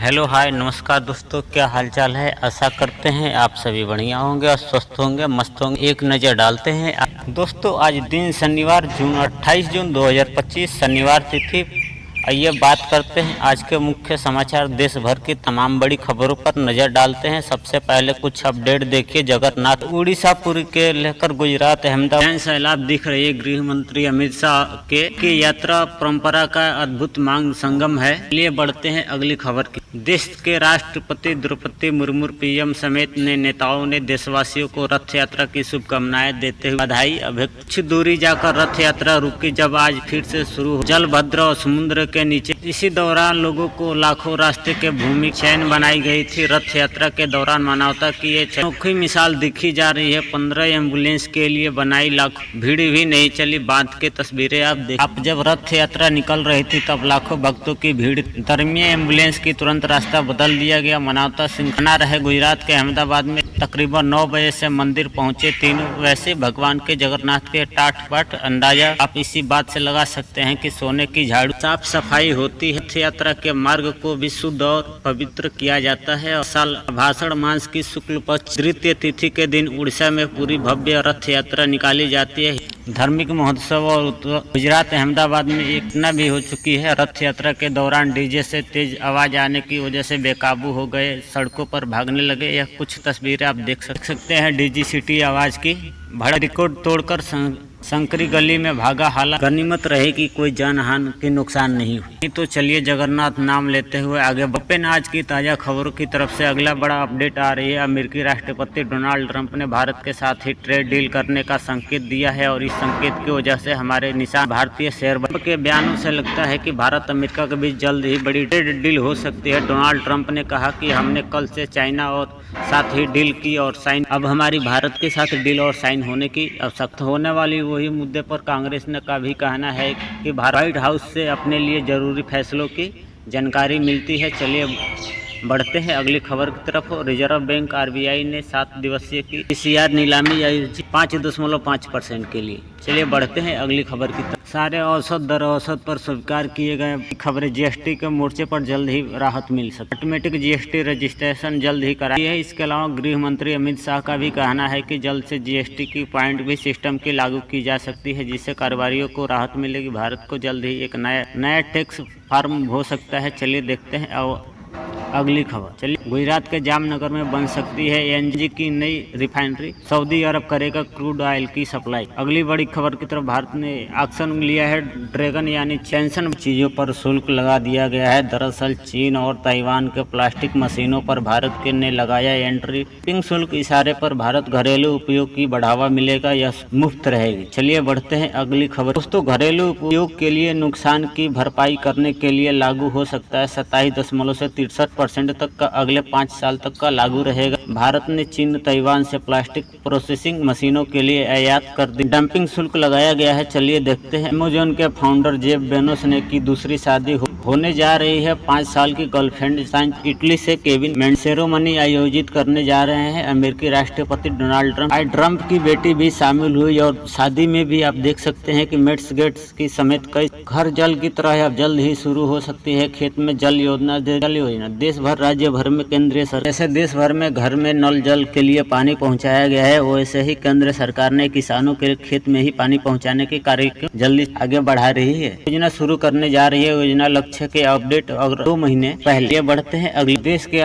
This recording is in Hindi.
हेलो हाय नमस्कार दोस्तों, क्या हालचाल है। आशा करते हैं आप सभी बढ़िया होंगे और स्वस्थ होंगे, मस्त होंगे। एक नज़र डालते हैं दोस्तों, आज दिन शनिवार 28 जून 2025 शनिवार तिथि। आइए बात करते हैं आज के मुख्य समाचार, देश भर की तमाम बड़ी खबरों पर नजर डालते हैं। सबसे पहले कुछ अपडेट देखिए। जगन्नाथ उड़ीसा पुरी के लेकर गुजरात अहमदाबाद सैलाब दिख रही है। गृह मंत्री अमित शाह की यात्रा परंपरा का अद्भुत मांग संगम है। लिए बढ़ते हैं अगली खबर की। देश के राष्ट्रपति द्रौपदी मुर्मू पीएम समेत नेताओं ने देशवासियों को रथ यात्रा की शुभकामनाएं देते हुए बधाई। अभी कुछ दूरी जाकर रथ यात्रा रुकी, जब आज फिर से शुरू जल भद्र और समुद्र के नीचे। इसी दौरान लोगों को लाखों रास्ते के भूमि चैन बनाई गई थी। रथ यात्रा के दौरान मानवता की ये अनोखी मिसाल दिखी जा रही है। 15 एम्बुलेंस के लिए बनाई, लाखों भीड़ भी नहीं चली। बांध के तस्वीरें आप जब रथ यात्रा निकल रही थी तब लाखों भक्तों की भीड़। दरमियान एम्बुलेंस की तुरंत रास्ता बदल दिया गया। मानवता सिंखना रहे। गुजरात के अहमदाबाद में तकरीबन 9 बजे से मंदिर पहुंचे तीनों। वैसे भगवान के जगन्नाथ के टाट पाट अंदाजा आप इसी बात से लगा सकते हैं कि सोने की झाड़ू साफ सफाई होती है। रथ यात्रा के मार्ग को भी शुद्ध और पवित्र किया जाता है। साल भाषण मास की शुक्ल पक्ष तृतीय तिथि के दिन उड़ीसा में पूरी भव्य रथ यात्रा निकाली जाती है। धार्मिक महोत्सव और गुजरात अहमदाबाद में इतना भी हो चुकी है। रथ यात्रा के दौरान डीजे से तेज आवाज आने की वजह से बेकाबू हो गए, सड़कों पर भागने लगे। यह कुछ तस्वीरें आप देख सकते हैं। डीजी सिटी आवाज की भड़ा रिकॉर्ड तोड़कर संकरी गली में भागा। हालांकि गनीमत रहे कि कोई जानहानि की नुकसान नहीं हुई। तो चलिए जगन्नाथ नाम लेते हुए आगे बढ़ते हैं। आज की ताजा खबरों की तरफ से अगला बड़ा अपडेट आ रही है। अमेरिकी राष्ट्रपति डोनाल्ड ट्रंप ने भारत के साथ ही ट्रेड डील करने का संकेत दिया है और इस संकेत की वजह से हमारे निशान भारतीय शेयर बाजार के बयानों से लगता है कि भारत अमेरिका के बीच जल्द ही बड़ी ट्रेड डील हो सकती है। डोनाल्ड ट्रंप ने कहा कि हमने कल से चाइना और साथ ही डील की और साइन। अब हमारी भारत के साथ डील और साइन होने की आवश्यकता होने वाली। वही मुद्दे पर कांग्रेस ने का भी कहना है कि व्हाइट हाउस से अपने लिए जरूरी फैसलों की जानकारी मिलती है। चलिए बढ़ते हैं अगली खबर की तरफ। रिजर्व बैंक आरबीआई ने 7 दिवसीय की पीसीआर नीलामी आयोजित 5.5% के लिए। चलिए बढ़ते हैं अगली खबर की तरफ। सारे औसत दर औसत पर स्वीकार किए गए खबरें। जीएसटी के मोर्चे पर जल्द ही राहत मिल सकती है। ऑटोमेटिक जीएसटी रजिस्ट्रेशन जल्द ही कराई है। इसके अलावा गृह मंत्री अमित शाह का भी कहना है कि जल्द से जीएसटी की पॉइंट भी सिस्टम की लागू की जा सकती है, जिससे कारोबारियों को राहत मिलेगी। भारत को जल्द ही एक नया टैक्स फॉर्म हो सकता है। चलिए देखते हैं अगली खबर। चलिए गुजरात के जामनगर में बन सकती है एनजी की नई रिफाइनरी। सऊदी अरब करेगा क्रूड ऑयल की सप्लाई। अगली बड़ी खबर की तरफ। भारत ने एक्शन लिया है। ड्रैगन यानी चैंसन चीजों पर शुल्क लगा दिया गया है। दरअसल चीन और ताइवान के प्लास्टिक मशीनों पर भारत के ने लगाया एंट्री पिंग शुल्क। इशारे पर भारत घरेलू उपयोग की बढ़ावा मिलेगा, यह मुफ्त रहेगी। चलिए बढ़ते हैं अगली खबर। दोस्तों घरेलू उपयोग के लिए नुकसान की भरपाई करने के लिए लागू हो सकता है 27.63% तक का अगले 5 साल तक का लागू रहेगा। भारत ने चीन ताइवान से प्लास्टिक प्रोसेसिंग मशीनों के लिए आयात कर दी डंपिंग शुल्क लगाया गया है। चलिए देखते हैं। अमेज़न के फाउंडर जेफ बेजोस ने की दूसरी शादी होने जा रही है। 5 साल की गर्लफ्रेंड इटली से केविन मेंड सेरेमनी आयोजित करने जा रहे हैं अमेरिकी राष्ट्रपति डोनाल्ड ट्रंप। ट्रंप की बेटी भी शामिल हुई और शादी में भी आप देख सकते हैं कि मेट्स गेट्स की समेत कई घर जल की तरह अब जल्द ही शुरू हो सकती है। खेत में जल योजना देश भर राज्य भर में केंद्रीय सरकार जैसे देश भर में घर में नल जल के लिए पानी पहुंचाया गया है, वैसे ही केंद्र सरकार ने किसानों के खेत में ही पानी पहुंचाने के कार्यक्रम जल्दी आगे बढ़ा रही है। योजना शुरू करने जा रही है। योजना लक्ष्य के अपडेट अगर 2 महीने पहले। बढ़ते हैं अगले। देश के